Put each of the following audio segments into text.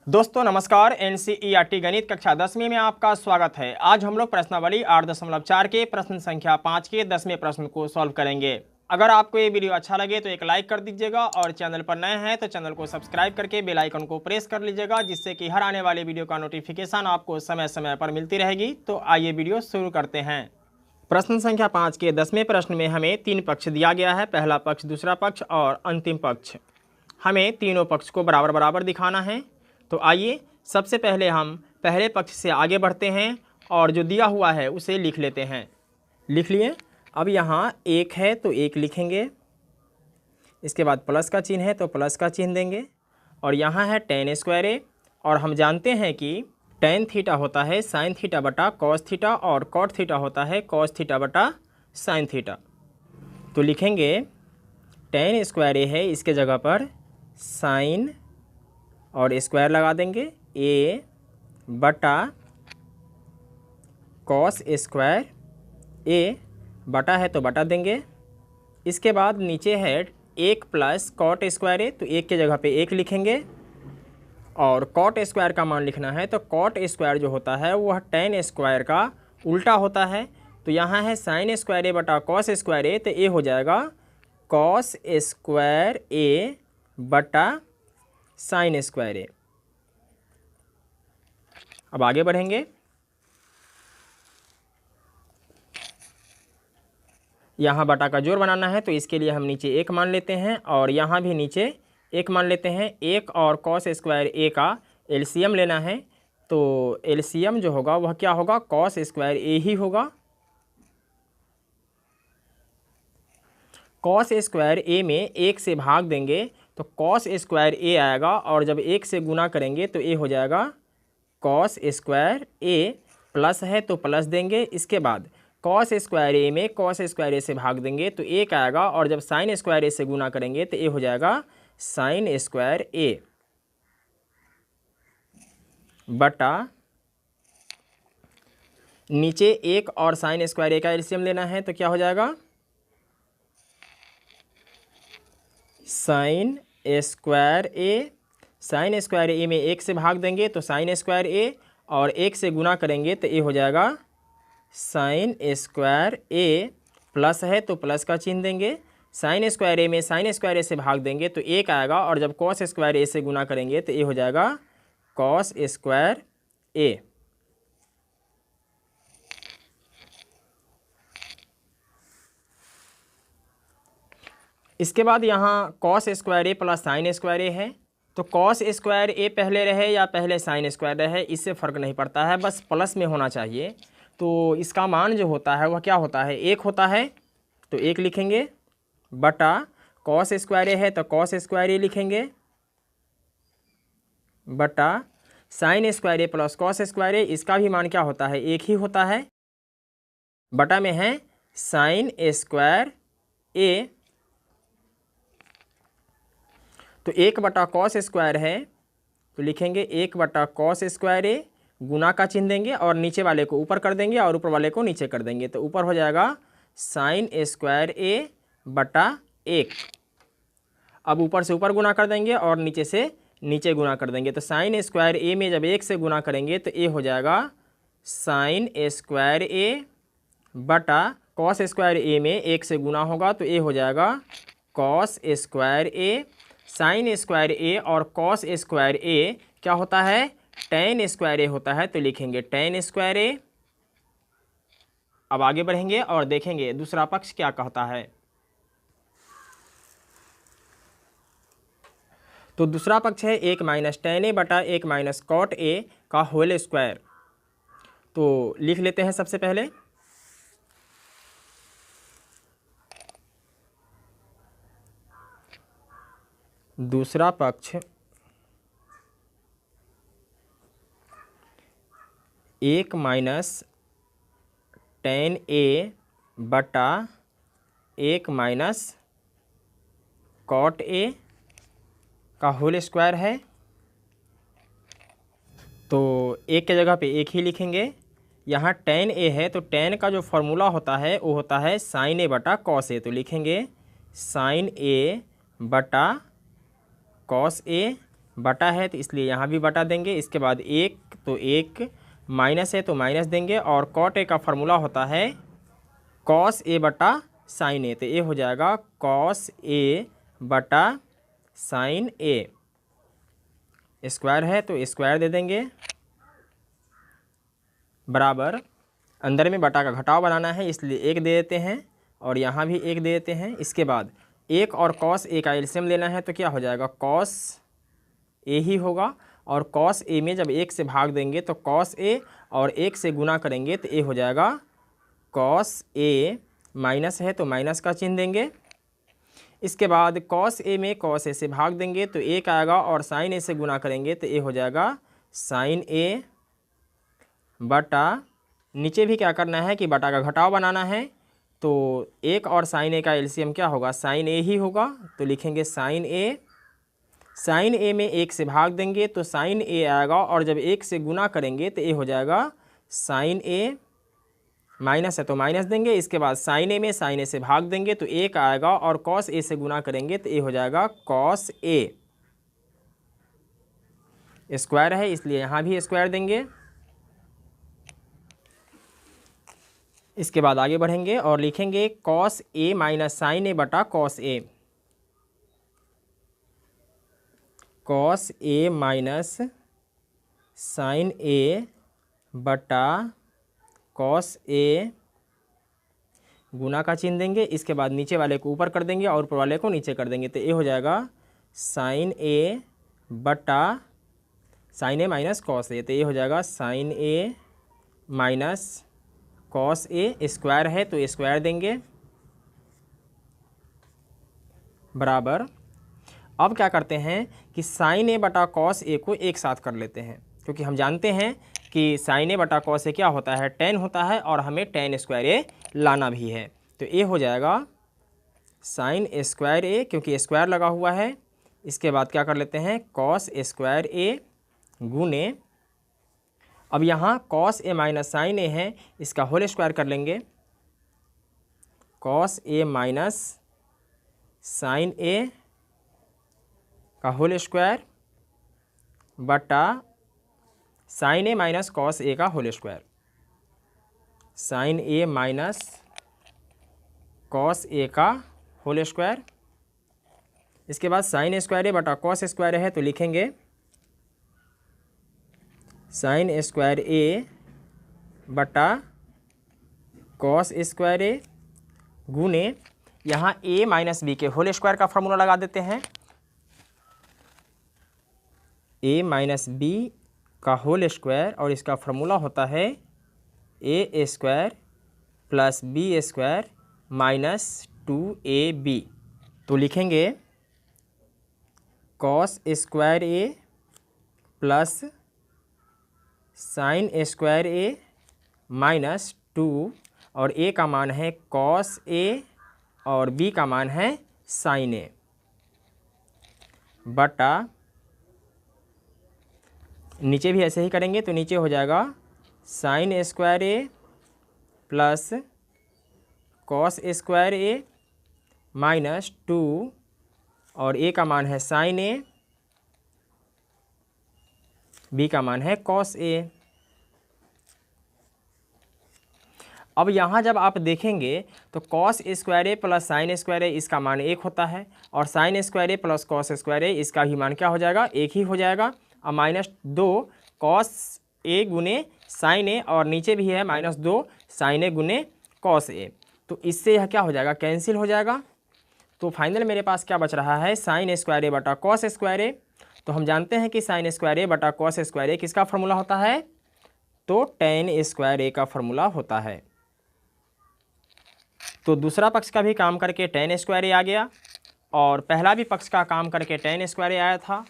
दोस्तों नमस्कार। एनसीईआरटी गणित कक्षा 10वीं में आपका स्वागत है। आज हम लोग प्रश्नावली 8.4 के प्रश्न संख्या 5 के 10वें प्रश्न को सॉल्व करेंगे। अगर आपको ये वीडियो अच्छा लगे तो एक लाइक कर दीजिएगा और चैनल पर नए हैं तो चैनल को सब्सक्राइब करके बेल आइकन को प्रेस कर लीजिएगा, जिससे कि हर आने वाले वीडियो का नोटिफिकेशन आपको समय समय पर मिलती रहेगी। तो आइए वीडियो शुरू करते हैं। प्रश्न संख्या 5 के 10वें प्रश्न में हमें 3 पक्ष दिया गया है, पहला पक्ष, दूसरा पक्ष और अंतिम पक्ष। हमें तीनों पक्ष को बराबर बराबर दिखाना है। तो आइए सबसे पहले हम पहले पक्ष से आगे बढ़ते हैं और जो दिया हुआ है उसे लिख लेते हैं। लिख लिए। अब यहाँ 1 है तो 1 लिखेंगे, इसके बाद प्लस का चिन्ह है तो प्लस का चिन्ह देंगे, और यहाँ है tan स्क्वायर ए, और हम जानते हैं कि tan थीटा होता है sin थीटा बटा cos थीटा और cot थीटा होता है cos थीटा बटा sin थीटा। तो लिखेंगे tan स्क्वायर ए है, इसके जगह पर sin और स्क्वायर लगा देंगे a बटा cos स्क्वायर a, बटा है तो बटा देंगे। इसके बाद नीचे है 1 प्लस कॉट स्क्वायर ए, तो 1 के जगह पे 1 लिखेंगे, और कॉट स्क्वायर का मान लिखना है तो कॉट स्क्वायर जो होता है वह tan स्क्वायर का उल्टा होता है। तो यहाँ है sin स्क्वायर ए बटा cos स्क्वायर ए, तो ये हो जाएगा cos स्क्वायर ए बटा sin स्क्वायर ए। अब आगे बढ़ेंगे। यहाँ बटा का जोड़ बनाना है तो इसके लिए हम नीचे 1 मान लेते हैं और यहाँ भी नीचे 1 मान लेते हैं। 1 और cos स्क्वायर ए का एलसीएम लेना है, तो एलसीएम जो होगा वह क्या होगा, cos स्क्वायर ए ही होगा। cos स्क्वायर ए में 1 से भाग देंगे तो cos स्क्वायर ए आएगा, और जब 1 से गुना करेंगे तो ए हो जाएगा cos स्क्वायर ए, प्लस है तो प्लस देंगे। इसके बाद cos स्क्वायर ए में cos स्क्वायर ए से भाग देंगे तो 1 आएगा, और जब sin स्क्वायर ए से गुना करेंगे तो ए हो जाएगा sin स्क्वायर ए बटा, नीचे 1 और sin स्क्वायर ए का एलसीएम लेना है तो क्या हो जाएगा, sin स्क्वायर ए। sin स्क्वायर ए में 1 से भाग देंगे तो sin स्क्वायर ए, और 1 से गुना करेंगे तो ए हो जाएगा sin स्क्वायर ए, प्लस है तो प्लस का चिन्ह देंगे। sin स्क्वायर ए में sin स्क्वायर ए से भाग देंगे तो 1 आएगा, और जब cos स्क्वायर ए से गुना करेंगे तो ए हो जाएगा cos स्क्वायर ए। इसके बाद यहाँ cos square A plus sin square ए है, तो cos स्क्वायर ए पहले रहे या पहले sin स्क्वायर रहे इससे फ़र्क नहीं पड़ता है, बस प्लस में होना चाहिए। तो इसका मान जो होता है वह क्या होता है, 1 होता है, तो 1 लिखेंगे, बटा cos स्क्वायर ए है तो cos स्क्वायर ए लिखेंगे, बटा sin square A plus cos square ए, इसका भी मान क्या होता है, 1 ही होता है, बटा में है sin स्क्वायर ए। तो 1 बटा cos स्क्वायर है तो लिखेंगे 1 बटा cos स्क्वायर ए, गुना का चिन्ह देंगे और नीचे वाले को ऊपर कर देंगे और ऊपर वाले को नीचे कर देंगे, तो ऊपर हो जाएगा sin स्क्वायर ए बटा 1। अब ऊपर से ऊपर गुना कर देंगे और नीचे से नीचे गुना कर देंगे, तो sin स्क्वायर ए में जब 1 से गुना करेंगे तो ए हो जाएगा sin स्क्वायर ए बटा cos स्क्वायर ए में 1 से गुना होगा तो ए हो जाएगा cos स्क्वायर ए। sin स्क्वायर ए और cos स्क्वायर ए क्या होता है, tan स्क्वायर ए होता है, तो लिखेंगे tan स्क्वायर ए। अब आगे बढ़ेंगे और देखेंगे दूसरा पक्ष क्या कहता है। तो दूसरा पक्ष है 1 माइनस tan ए बटा 1 माइनस cot ए का होल स्क्वायर। तो लिख लेते हैं सबसे पहले। दूसरा पक्ष 1 माइनस tan ए बटा 1 माइनस cot ए का होल स्क्वायर है। तो 1 के जगह पे 1 ही लिखेंगे। यहाँ tan ए है तो tan का जो फॉर्मूला होता है वो होता है sin ए बटा cos ए, तो लिखेंगे sin ए बटा cos ए बटा है तो इसलिए यहाँ भी बटा देंगे। इसके बाद एक, तो एक, माइनस है तो माइनस देंगे, और कॉट ए का फॉर्मूला होता है कॉस ए बटा साइन ए, तो ये हो जाएगा कॉस ए बटा साइन ए। स्क्वायर है तो स्क्वायर दे देंगे, बराबर, अंदर में बटा का घटाव बनाना है इसलिए एक दे देते हैं, और यहाँ भी एक दे देते हैं। इसके बाद एक और कॉस ए का एलसीएम लेना है तो क्या हो जाएगा, कॉस ए ही होगा, और कॉस ए में जब एक से भाग देंगे तो कॉस ए, और एक से गुना करेंगे तो ए हो जाएगा कॉस ए, माइनस है तो माइनस का चिन्ह देंगे। इसके बाद कॉस ए में कॉस ए से भाग देंगे तो एक आएगा, और साइन ए से गुना करेंगे तो ए हो जाएगा साइन ए बटा, नीचे भी क्या करना है कि बटा का घटाव बनाना है, तो एक और साइन ए का एलसीएम क्या होगा, साइन ए ही होगा, तो लिखेंगे साइन ए। साइन ए में एक से भाग देंगे तो साइन ए आएगा, और जब एक से गुना करेंगे तो ए हो जाएगा साइन ए, माइनस है तो माइनस देंगे। इसके बाद साइन ए में साइन ए से भाग देंगे तो एक आएगा, और कॉस ए से गुना करेंगे तो ए हो जाएगा कॉस ए। स्क्वायर है इसलिए यहाँ भी स्क्वायर देंगे। इसके बाद आगे बढ़ेंगे और लिखेंगे कॉस ए माइनस साइन ए बटा cos A. Cos A minus sign ए बटा कॉस ए, गुना का चिन्ह देंगे। इसके बाद नीचे वाले को ऊपर कर देंगे और ऊपर वाले को नीचे कर देंगे, तो ए हो जाएगा साइन ए बटा sign A minus cos A, तो ये हो जाएगा sign A minus cos A. Square है तो स्क्वायर देंगे, बराबर। अब क्या करते हैं कि साइन ए बटा कॉस ए को एक साथ कर लेते हैं, क्योंकि हम जानते हैं कि साइन ए बटा कॉस ए क्या होता है, टेन होता है, और हमें टेन स्क्वायर ए लाना भी है। तो ए हो जाएगा साइन स्क्वायर ए, क्योंकि स्क्वायर लगा हुआ है। इसके बाद क्या कर लेते हैं, कॉस स्क्वायर ए गुने, अब यहाँ कॉस ए माइनस साइन ए है, इसका होल स्क्वायर कर लेंगे, कॉस ए माइनस साइन ए का होल स्क्वायर बटा sign A minus cos A का whole square, sign A minus cos A का होल स्क्वायर। इसके बाद साइन स्क्वायर ए बटा कॉस स्क्वायर है तो लिखेंगे साइन स्क्वायर ए बटा कॉस स्क्वायर ए गुने, यहाँ ए माइनस बी के होल स्क्वायर का फॉर्मूला लगा देते हैं, ए माइनस बी का होल स्क्वायर, और इसका फॉर्मूला होता है A square plus B square minus 2ab। तो लिखेंगे cos square A plus sine square A minus 2, और ए का मान है कॉस ए और बी का मान है साइन ए, बटा, नीचे भी ऐसे ही करेंगे तो नीचे हो जाएगा sign square A plus cos square A minus 2, और ए का मान है साइन ए, बी का मान है कॉस ए। अब यहाँ जब आप देखेंगे तो cos square A plus sine square ए इसका मान एक होता है, और sign square A plus cos square ए इसका भी मान क्या हो जाएगा, एक ही हो जाएगा। अब माइनस 2 कॉस ए गुने साइन ए, और नीचे भी है माइनस 2 साइन ए गुने कॉस ए, तो इससे यह क्या हो जाएगा, कैंसिल हो जाएगा। तो फाइनल मेरे पास क्या बच रहा है, साइन स्क्वायर ए बटा कॉस स्क्वायर ए। तो हम जानते हैं कि साइन स्क्वायर ए बटा कॉस स्क्वायर ए किसका फॉर्मूला होता है, तो टेन स्क्वायर ए का फॉर्मूला होता है। तो दूसरा पक्ष का भी काम करके टेन स्क्वायर ए आ गया, और पहला भी पक्ष का काम करके टेन स्क्वायर ए आया था,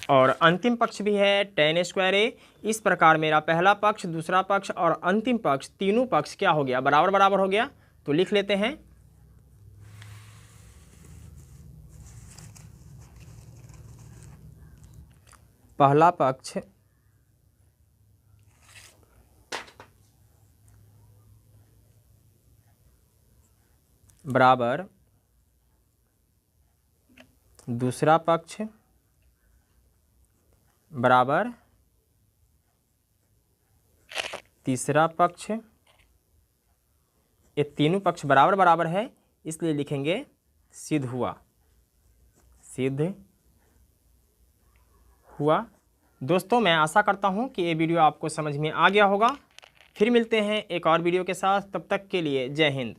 और अंतिम पक्ष भी है टेन स्क्वायर ए। इस प्रकार मेरा पहला पक्ष, दूसरा पक्ष और अंतिम पक्ष, तीनों पक्ष क्या हो गया, बराबर बराबर हो गया। तो लिख लेते हैं पहला पक्ष बराबर दूसरा पक्ष बराबर तीसरा पक्ष। ये तीनों पक्ष बराबर बराबर है, इसलिए लिखेंगे सिद्ध हुआ, सिद्ध हुआ। दोस्तों मैं आशा करता हूँ कि ये वीडियो आपको समझ में आ गया होगा। फिर मिलते हैं एक और वीडियो के साथ, तब तक के लिए जय हिंद।